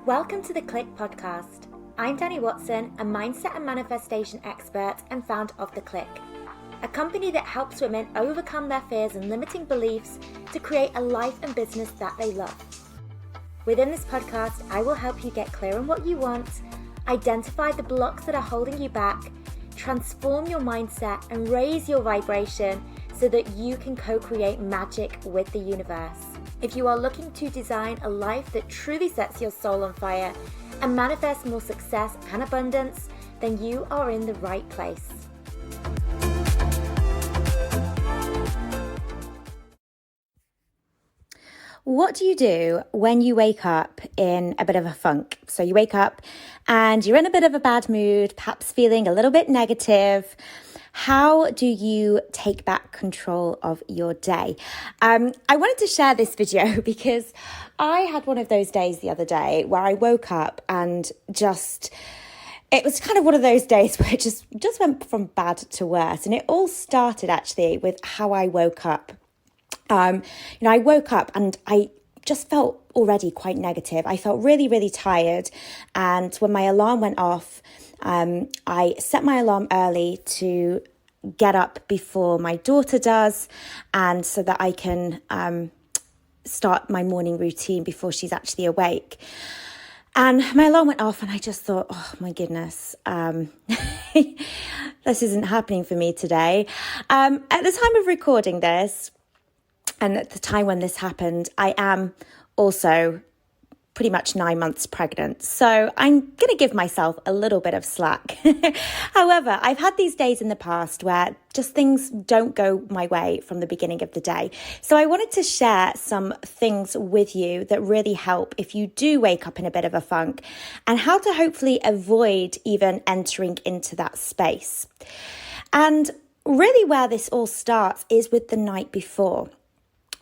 Welcome to the Clique podcast. I'm Dani Watson, a mindset and manifestation expert and founder of the Clique, a company that helps women overcome their fears and limiting beliefs to create a life and business that they love. Within this podcast, I will help you get clear on what you want, identify the blocks that are holding you back, transform your mindset and raise your vibration so that you can co-create magic with the universe. If you are looking to design a life that truly sets your soul on fire and manifest more success and abundance, then you are in the right place. What do you do when you wake up in a bit of a funk? So you wake up and you're in a bit of a bad mood, perhaps feeling a little bit negative. How do you take back control of your day? I wanted to share this video because I had one of those days the other day where I woke up and it was kind of one of those days where it just went from bad to worse. And it all started actually with how I woke up. I woke up and I just felt already quite negative. I felt really, really tired. And when my alarm went off, I set my alarm early to get up before my daughter does, and so that I can start my morning routine before she's actually awake. And my alarm went off and I just thought, oh my goodness, this isn't happening for me today. At the time of recording this, and at the time when this happened, I am also pretty much 9 months pregnant. So I'm going to give myself a little bit of slack. However, I've had these days in the past where just things don't go my way from the beginning of the day. So I wanted to share some things with you that really help if you do wake up in a bit of a funk, and how to hopefully avoid even entering into that space. And really where this all starts is with the night before.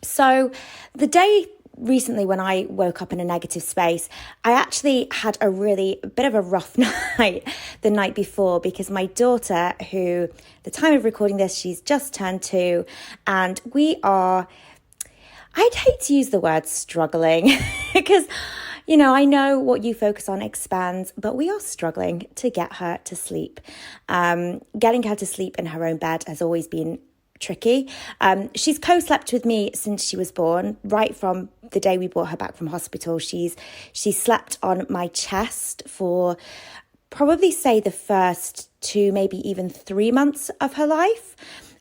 So the day recently when I woke up in a negative space, I actually had a bit of a rough night the night before, because my daughter, who the time of recording this, she's just turned 2, and I'd hate to use the word struggling because, I know what you focus on expands, but we are struggling to get her to sleep. Getting her to sleep in her own bed has always been tricky. She's co-slept with me since she was born, right from the day we brought her back from hospital. She slept on my chest for probably say the first 2, maybe even 3 months of her life.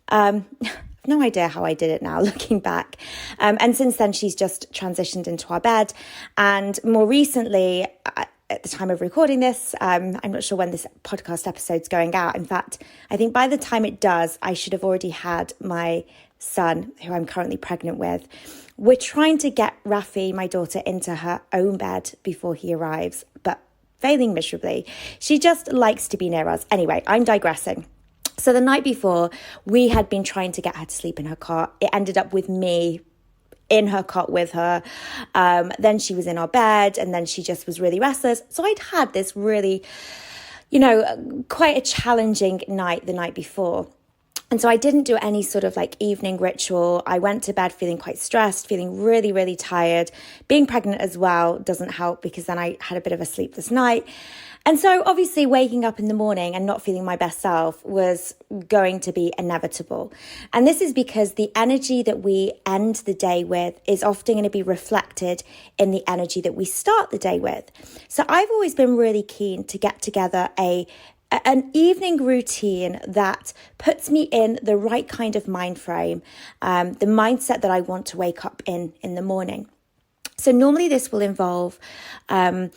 No idea how I did it now, looking back. And since then, she's just transitioned into our bed. And more recently, at the time of recording this, I'm not sure when this podcast episode's going out. In fact, I think by the time it does, I should have already had my son, who I'm currently pregnant with. We're trying to get Rafi, my daughter, into her own bed before he arrives, but failing miserably. She just likes to be near us. Anyway, I'm digressing. So the night before, we had been trying to get her to sleep in her cot. It ended up with me in her cot with her. Then she was in our bed, and then she just was really restless. So I'd had this really, quite a challenging night the night before. And so I didn't do any sort of evening ritual. I went to bed feeling quite stressed, feeling really, really tired. Being pregnant as well doesn't help, because then I had a bit of a sleepless night. And so obviously waking up in the morning and not feeling my best self was going to be inevitable. And this is because the energy that we end the day with is often going to be reflected in the energy that we start the day with. So I've always been really keen to get together an evening routine that puts me in the right kind of mind frame, the mindset that I want to wake up in the morning. So normally this will involve, so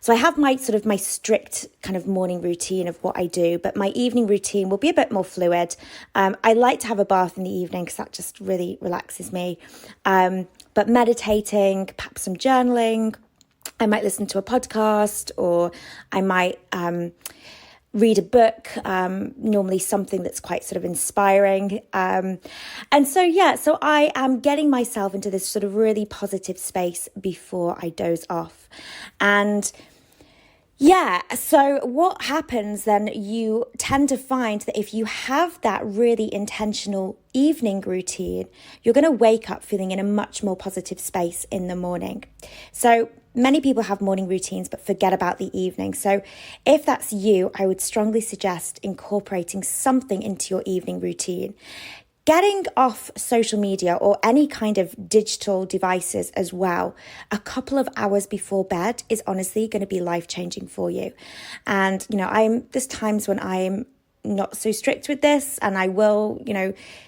I have my strict kind of morning routine of what I do, but my evening routine will be a bit more fluid. I like to have a bath in the evening because that just really relaxes me. But meditating, perhaps some journaling, I might listen to a podcast, or I might read a book, normally something that's quite sort of inspiring. So I am getting myself into this sort of really positive space before I doze off. And Yeah, so what happens then, you tend to find that if you have that really intentional evening routine, you're going to wake up feeling in a much more positive space in the morning. So many people have morning routines but forget about the evening. So if that's you, I would strongly suggest incorporating something into your evening routine. Getting off social media or any kind of digital devices as well, a couple of hours before bed is honestly going to be life-changing for you. And, there's times when I'm not so strict with this and I will,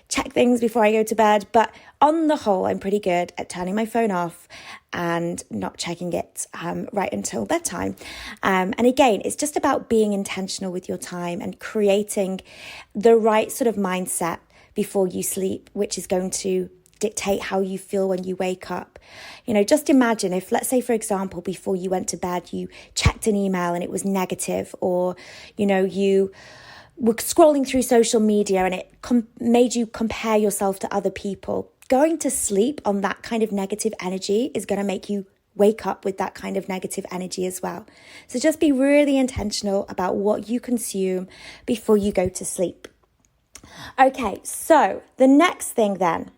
check things before I go to bed. But on the whole, I'm pretty good at turning my phone off and not checking it right until bedtime. And again, it's just about being intentional with your time and creating the right sort of mindset before you sleep, which is going to dictate how you feel when you wake up. Just imagine if, let's say, for example, before you went to bed, you checked an email and it was negative, or, you were scrolling through social media and it made you compare yourself to other people. Going to sleep on that kind of negative energy is going to make you wake up with that kind of negative energy as well. So just be really intentional about what you consume before you go to sleep. Okay, so the next thing then,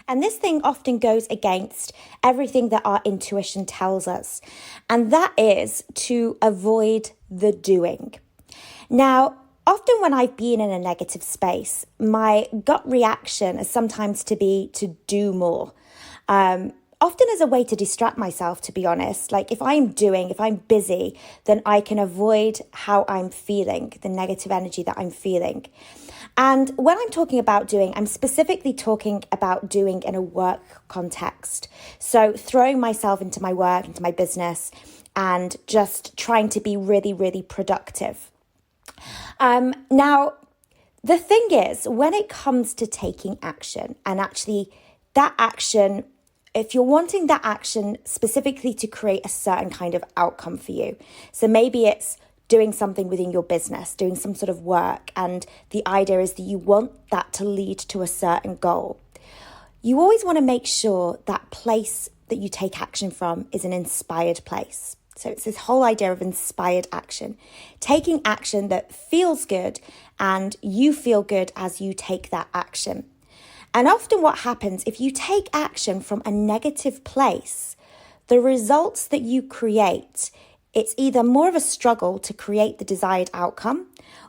and this thing often goes against everything that our intuition tells us, and that is to avoid the doing. Now, often when I've been in a negative space, my gut reaction is sometimes to be to do more. Often as a way to distract myself, to be honest. Like if I'm busy, then I can avoid how I'm feeling, the negative energy that I'm feeling. And when I'm talking about doing, I'm specifically talking about doing in a work context. So throwing myself into my work, into my business, and just trying to be really, really productive. Now, the thing is, when it comes to taking action, and actually that action, if you're wanting that action specifically to create a certain kind of outcome for you, so maybe it's doing something within your business, doing some sort of work, and the idea is that you want that to lead to a certain goal. You always want to make sure that place that you take action from is an inspired place. So it's this whole idea of inspired action, taking action that feels good and you feel good as you take that action. And often what happens, if you take action from a negative place, the results that you create, it's either more of a struggle to create the desired outcome,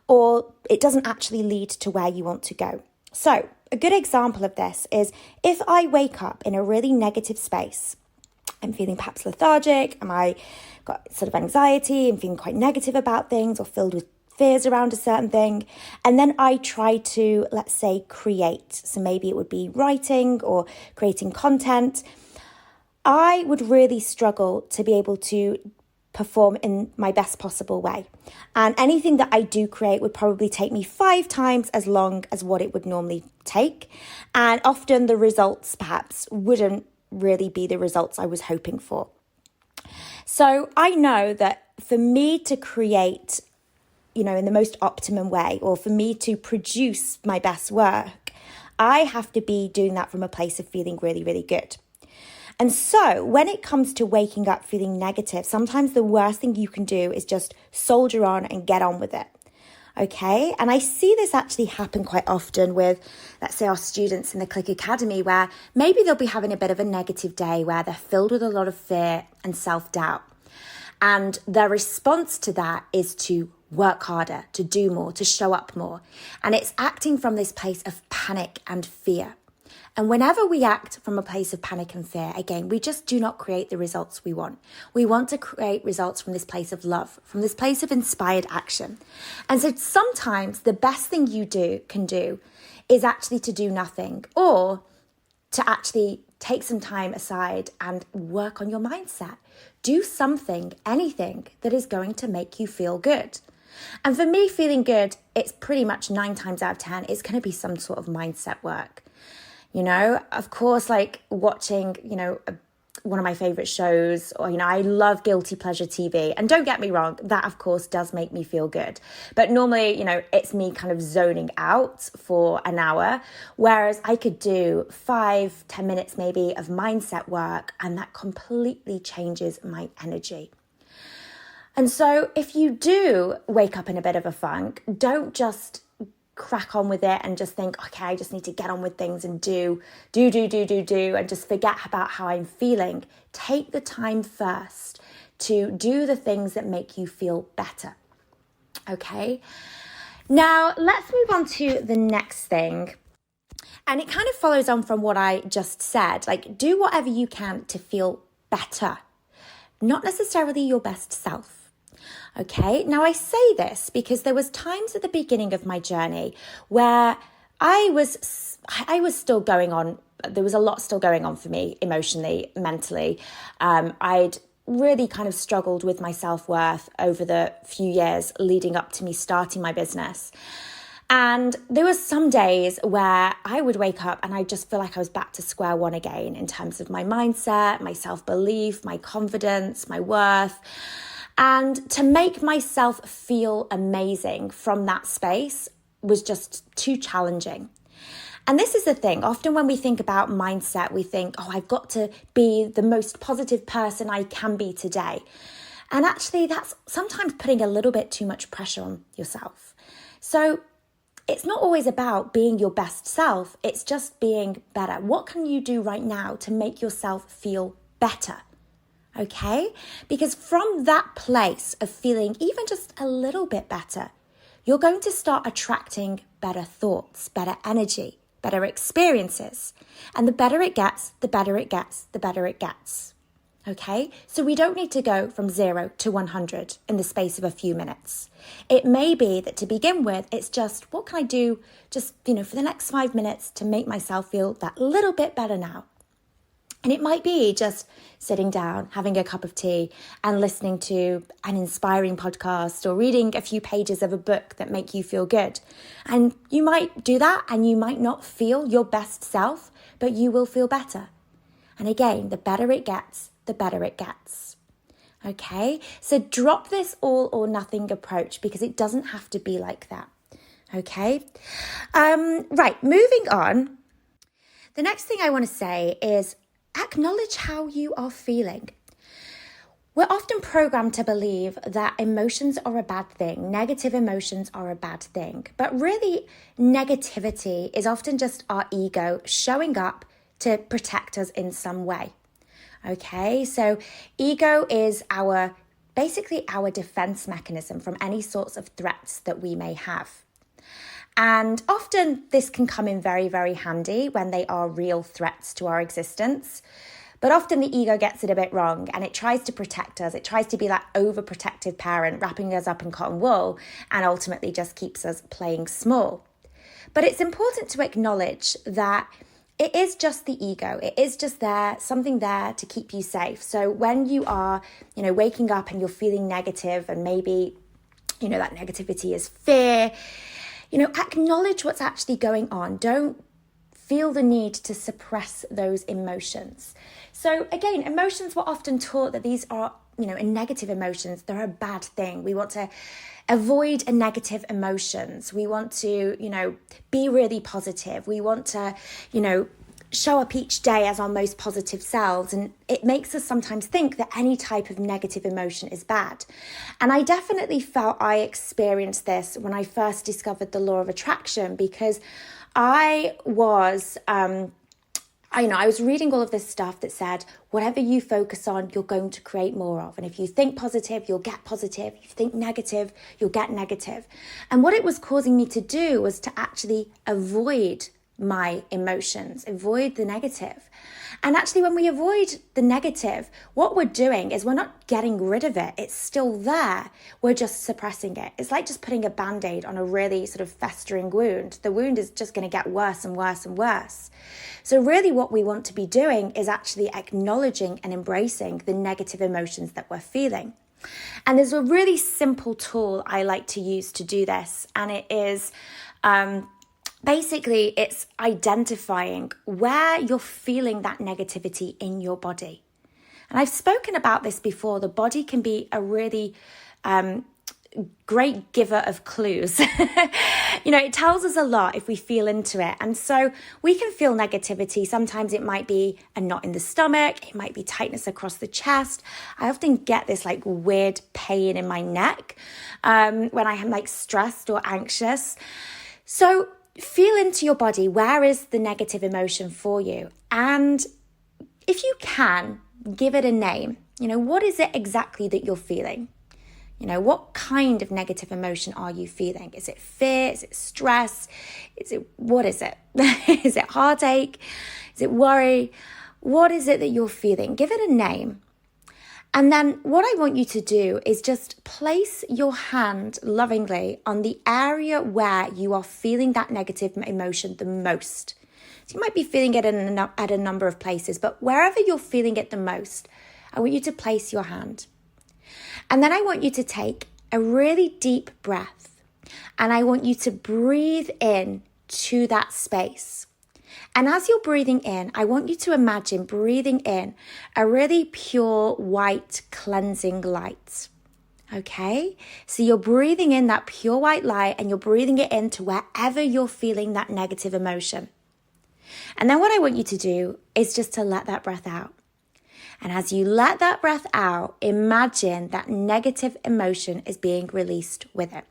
or it doesn't actually lead to where you want to go. So a good example of this is if I wake up in a really negative space, I'm feeling perhaps lethargic, I got sort of anxiety, I'm feeling quite negative about things or filled with fears around a certain thing. And then I try to, let's say, create. So maybe it would be writing or creating content. I would really struggle to be able to perform in my best possible way. And anything that I do create would probably take me 5 times as long as what it would normally take. And often the results perhaps wouldn't really be the results I was hoping for. So I know that for me to create, in the most optimum way, or for me to produce my best work, I have to be doing that from a place of feeling really, really good. And so when it comes to waking up feeling negative, sometimes the worst thing you can do is just soldier on and get on with it. Okay. And I see this actually happen quite often with, let's say, our students in the Clique Academy, where maybe they'll be having a bit of a negative day where they're filled with a lot of fear and self-doubt. And their response to that is to work harder, to do more, to show up more. And it's acting from this place of panic and fear. And whenever we act from a place of panic and fear, again, we just do not create the results we want. We want to create results from this place of love, from this place of inspired action. And so sometimes the best thing you can do is actually to do nothing, or to actually take some time aside and work on your mindset. Do something, anything that is going to make you feel good. And for me, feeling good, it's pretty much 9 times out of 10, it's going to be some sort of mindset work. Of course, like watching, one of my favorite shows, or, I love guilty pleasure TV. And don't get me wrong, that of course does make me feel good. But normally, it's me kind of zoning out for an hour, whereas I could do 5-10 minutes maybe of mindset work, and that completely changes my energy. And so if you do wake up in a bit of a funk, don't just crack on with it and just think, okay, I just need to get on with things and do, and just forget about how I'm feeling. Take the time first to do the things that make you feel better. Okay? Now, let's move on to the next thing. And it kind of follows on from what I just said. Like, do whatever you can to feel better, not necessarily your best self. Okay, now I say this because there was times at the beginning of my journey where I was still going on. There was a lot still going on for me emotionally, mentally. I'd really kind of struggled with my self-worth over the few years leading up to me starting my business. And there were some days where I would wake up and I just feel like I was back to square one again in terms of my mindset, my self-belief, my confidence, my worth. And to make myself feel amazing from that space was just too challenging. And this is the thing. Often when we think about mindset, we think, oh, I've got to be the most positive person I can be today. And actually, that's sometimes putting a little bit too much pressure on yourself. So it's not always about being your best self. It's just being better. What can you do right now to make yourself feel better? Okay? Because from that place of feeling even just a little bit better, you're going to start attracting better thoughts, better energy, better experiences. And the better it gets, the better it gets, the better it gets. Okay? So we don't need to go from 0 to 100 in the space of a few minutes. It may be that to begin with, it's just, what can I do just, for the next 5 minutes to make myself feel that little bit better now? And it might be just sitting down, having a cup of tea and listening to an inspiring podcast or reading a few pages of a book that make you feel good. And you might do that and you might not feel your best self, but you will feel better. And again, the better it gets, the better it gets. Okay? So drop this all or nothing approach because it doesn't have to be like that. Okay? Right, moving on. The next thing I want to say is acknowledge how you are feeling. We're often programmed to believe that emotions are a bad thing. Negative emotions are a bad thing. But really, negativity is often just our ego showing up to protect us in some way. Okay, so ego is basically our defense mechanism from any sorts of threats that we may have. And often this can come in very, very handy when they are real threats to our existence. But often the ego gets it a bit wrong and it tries to protect us. It tries to be that overprotective parent, wrapping us up in cotton wool and ultimately just keeps us playing small. But it's important to acknowledge that it is just the ego. It is just something there to keep you safe. So when you are, waking up and you're feeling negative and maybe, that negativity is fear, acknowledge what's actually going on. Don't feel the need to suppress those emotions. So again, emotions were often taught that these are, negative emotions, they're a bad thing. We want to avoid a negative emotions. We want to, be really positive. We want to, show up each day as our most positive selves. And it makes us sometimes think that any type of negative emotion is bad. And I definitely felt I experienced this when I first discovered the law of attraction, because I was, I was reading all of this stuff that said, whatever you focus on, you're going to create more of. And if you think positive, you'll get positive. If you think negative, you'll get negative. And what it was causing me to do was to actually avoid my emotions, avoid the negative. And actually, when we avoid the negative, what we're doing is we're not getting rid of it. It's still there. We're just suppressing it. It's like just putting a Band-Aid on a really sort of festering wound. The wound is just going to get worse and worse and worse. So really what we want to be doing is actually acknowledging and embracing the negative emotions that we're feeling. And there's a really simple tool I like to use to do this. And it is basically, it's identifying where you're feeling that negativity in your body. And I've spoken about this before. The body can be a really great giver of clues. It tells us a lot if we feel into it. And so we can feel negativity. Sometimes it might be a knot in the stomach. It might be tightness across the chest. I often get this like weird pain in my neck when I am like stressed or anxious. So feel into your body. Where is the negative emotion for you? And if you can, give it a name. What is it exactly that you're feeling? What kind of negative emotion are you feeling? Is it fear? Is it stress? What is it? Is it heartache? Is it worry? What is it that you're feeling? Give it a name. And then what I want you to do is just place your hand lovingly on the area where you are feeling that negative emotion the most. So you might be feeling it at a number of places, but wherever you're feeling it the most, I want you to place your hand. And then I want you to take a really deep breath, and I want you to breathe in to that space. And as you're breathing in, I want you to imagine breathing in a really pure, white, cleansing light. Okay? So you're breathing in that pure white light, and you're breathing it into wherever you're feeling that negative emotion. And then what I want you to do is just to let that breath out. And as you let that breath out, imagine that negative emotion is being released with it.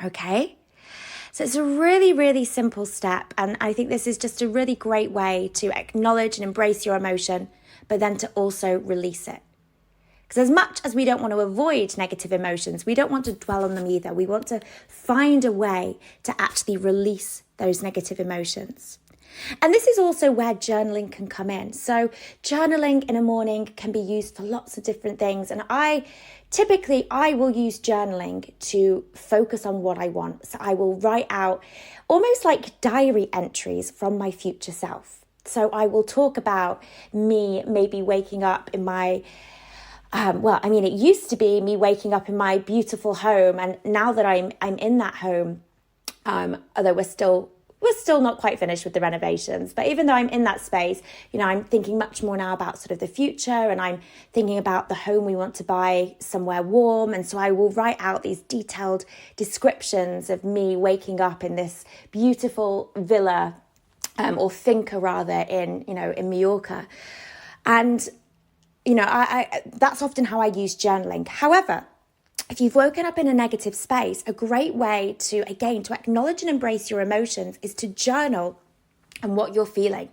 Okay? So it's a really, really simple step. And I think this is just a really great way to acknowledge and embrace your emotion, but then to also release it. Because as much as we don't want to avoid negative emotions, we don't want to dwell on them either. We want to find a way to actually release those negative emotions. And this is also where journaling can come in. So journaling in a morning can be used for lots of different things. And I will use journaling to focus on what I want. So I will write out almost like diary entries from my future self. So I will talk about me maybe waking up in my it used to be me waking up in my beautiful home. And now that I'm in that home, although we're still not quite finished with the renovations, but even though I'm in that space, I'm thinking much more now about sort of the future, and I'm thinking about the home we want to buy somewhere warm. And so I will write out these detailed descriptions of me waking up in this beautiful villa, or finca rather, in Mallorca. And, that's often how I use journaling. However, if you've woken up in a negative space, a great way to acknowledge and embrace your emotions is to journal and what you're feeling.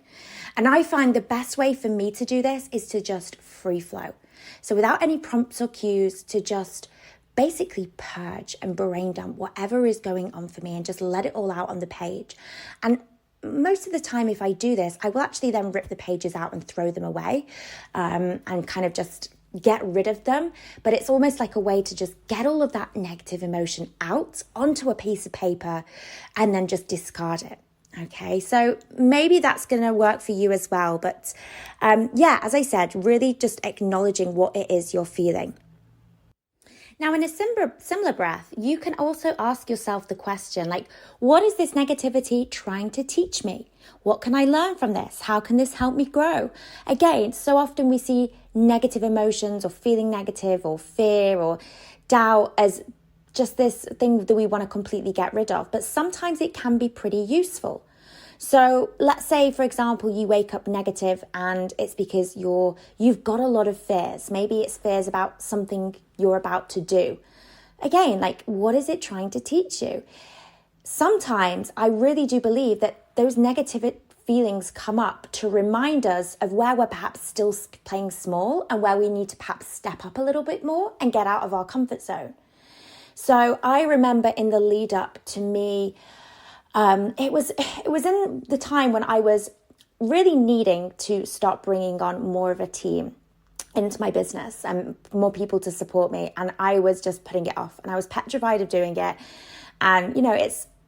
And I find the best way for me to do this is to just free flow. So without any prompts or cues, to just basically purge and brain dump whatever is going on for me and just let it all out on the page. And most of the time, if I do this, I will actually then rip the pages out and throw them away, and kind of just get rid of them. But it's almost like a way to just get all of that negative emotion out onto a piece of paper and then just discard it. Okay, so maybe that's going to work for you as well. But as I said, really just acknowledging what it is you're feeling. Now, in a similar breath, you can also ask yourself the question, like, what is this negativity trying to teach me? What can I learn from this? How can this help me grow? Again, so often we see negative emotions or feeling negative or fear or doubt as just this thing that we want to completely get rid of. But sometimes it can be pretty useful. So let's say, for example, you wake up negative and it's because you've got a lot of fears. Maybe it's fears about something you're about to do. Again, like, what is it trying to teach you? Sometimes I really do believe that those negative feelings come up to remind us of where we're perhaps still playing small and where we need to perhaps step up a little bit more and get out of our comfort zone. So I remember in the lead up to me, it was in the time when I was really needing to start bringing on more of a team into my business and more people to support me. And I was just putting it off and I was petrified of doing it. And,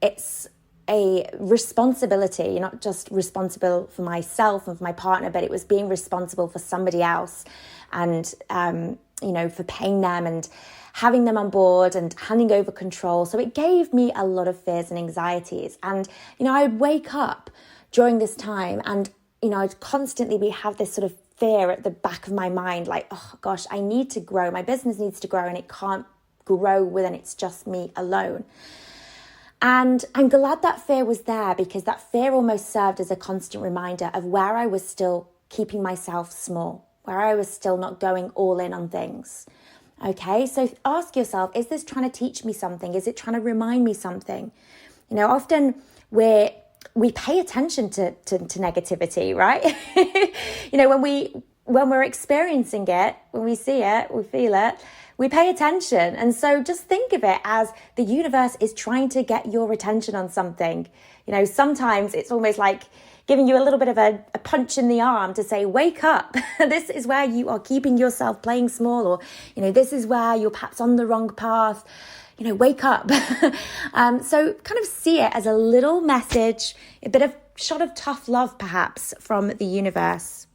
it's a responsibility, not just responsible for myself and for my partner, but it was being responsible for somebody else and, for paying them and having them on board and handing over control. So it gave me a lot of fears and anxieties. And, I would wake up during this time and, I'd constantly have this sort of fear at the back of my mind, like, oh gosh, I need to grow. My business needs to grow and it can't grow when it's just me alone. And I'm glad that fear was there, because that fear almost served as a constant reminder of where I was still keeping myself small, where I was still not going all in on things. Okay, so ask yourself, is this trying to teach me something? Is it trying to remind me something? Often we pay attention to negativity, right? When we're experiencing it, when we see it, we feel it, we pay attention. And so just think of it as the universe is trying to get your attention on something. Sometimes it's almost like giving you a little bit of a punch in the arm to say, wake up. This is where you are keeping yourself playing small, or, this is where you're perhaps on the wrong path. Wake up. So kind of see it as a little message, a bit of shot of tough love, perhaps, from the universe.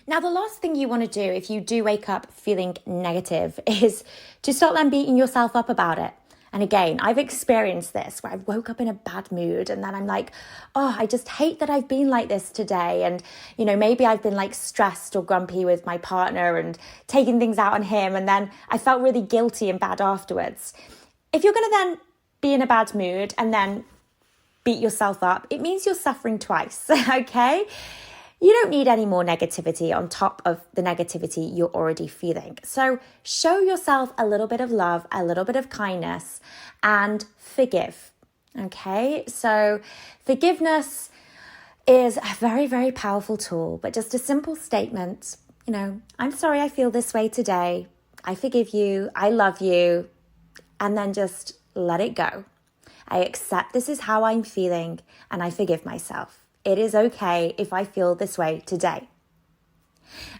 Now, the last thing you want to do if you do wake up feeling negative is to start then beating yourself up about it. And again, I've experienced this where I've woke up in a bad mood and then I'm like, oh, I just hate that I've been like this today. And, maybe I've been like stressed or grumpy with my partner and taking things out on him. And then I felt really guilty and bad afterwards. If you're going to then be in a bad mood and then beat yourself up, it means you're suffering twice, okay? You don't need any more negativity on top of the negativity you're already feeling. So show yourself a little bit of love, a little bit of kindness, and forgive. Okay, so forgiveness is a very, very powerful tool, but just a simple statement, I'm sorry I feel this way today. I forgive you. I love you. And then just let it go. I accept this is how I'm feeling and I forgive myself. It is okay if I feel this way today.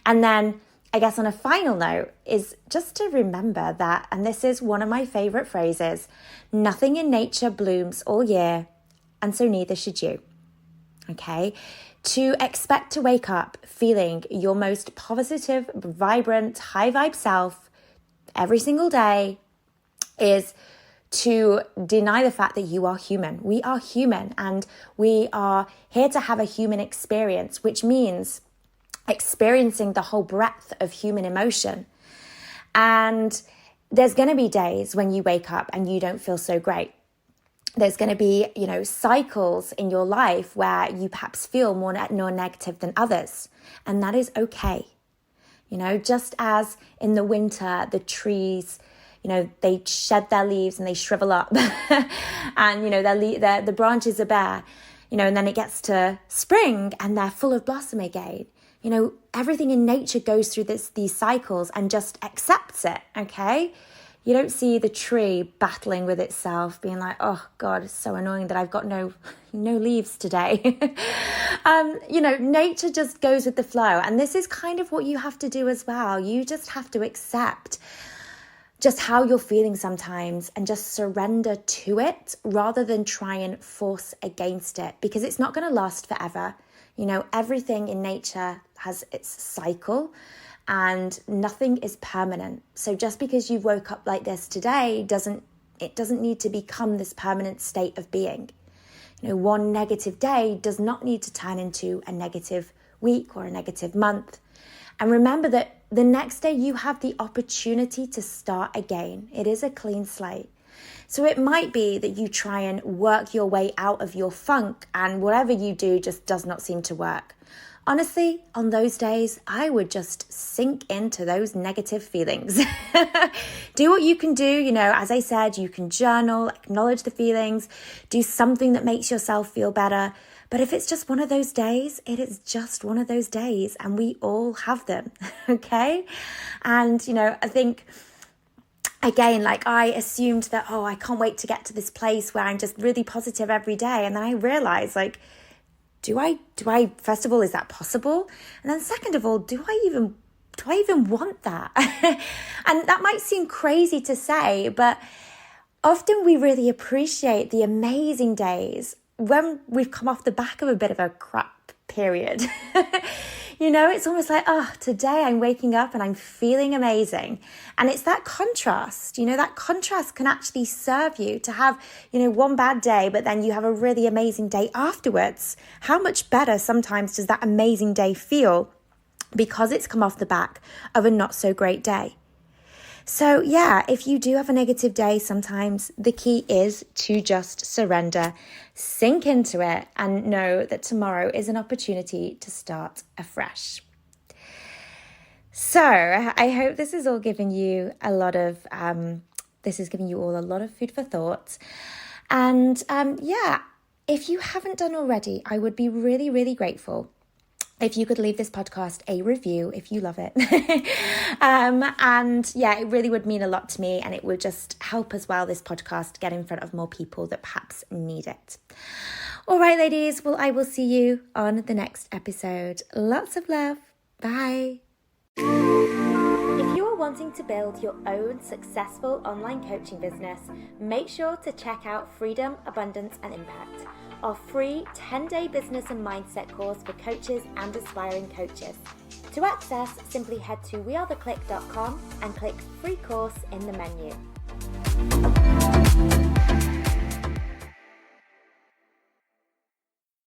And then I guess on a final note is just to remember that, and this is one of my favorite phrases, nothing in nature blooms all year, and so neither should you. Okay? To expect to wake up feeling your most positive, vibrant, high vibe self every single day is to deny the fact that you are human. We are human and we are here to have a human experience, which means experiencing the whole breadth of human emotion. And there's going to be days when you wake up and you don't feel so great. There's going to be, cycles in your life where you perhaps feel more negative than others. And that is okay. Just as in the winter, the trees, they shed their leaves and they shrivel up and, the branches are bare, and then it gets to spring and they're full of blossom again. Everything in nature goes through these cycles and just accepts it, okay? You don't see the tree battling with itself, being like, oh God, it's so annoying that I've got no leaves today. Nature just goes with the flow. And this is kind of what you have to do as well. You just have to accept just how you're feeling sometimes and just surrender to it rather than try and force against it, because it's not going to last forever. Everything in nature has its cycle and nothing is permanent. So just because you woke up like this today doesn't need to become this permanent state of being. One negative day does not need to turn into a negative week or a negative month. And remember that the next day you have the opportunity to start again. It is a clean slate. So it might be that you try and work your way out of your funk and whatever you do just does not seem to work. Honestly, on those days, I would just sink into those negative feelings. Do what you can do. As I said, you can journal, acknowledge the feelings, do something that makes yourself feel better. But if it's just one of those days, it is just one of those days and we all have them, okay? And, I think, again, I assumed that, I can't wait to get to this place where I'm just really positive every day. And then I realized, do I, first of all, is that possible? And then second of all, do I even want that? And that might seem crazy to say, but often we really appreciate the amazing days when we've come off the back of a bit of a crap period. It's almost like, today I'm waking up and I'm feeling amazing. And it's that contrast, that contrast can actually serve you to have, one bad day, but then you have a really amazing day afterwards. How much better sometimes does that amazing day feel because it's come off the back of a not so great day? So yeah, if you do have a negative day, sometimes the key is to just surrender, sink into it, and know that tomorrow is an opportunity to start afresh. So I hope this is all giving you a lot of, all a lot of food for thought. And yeah, if you haven't done already, I would be really, really grateful if you could leave this podcast a review if you love it. And yeah, it really would mean a lot to me, and it would just help as well, this podcast, get in front of more people that perhaps need it. All right, ladies, well, I will see you on the next episode. Lots of love. Bye. If you are wanting to build your own successful online coaching business, make sure to check out Freedom, Abundance and Impact, our free 10-day business and mindset course for coaches and aspiring coaches. To access, simply head to wearetheclique.com and click free course in the menu.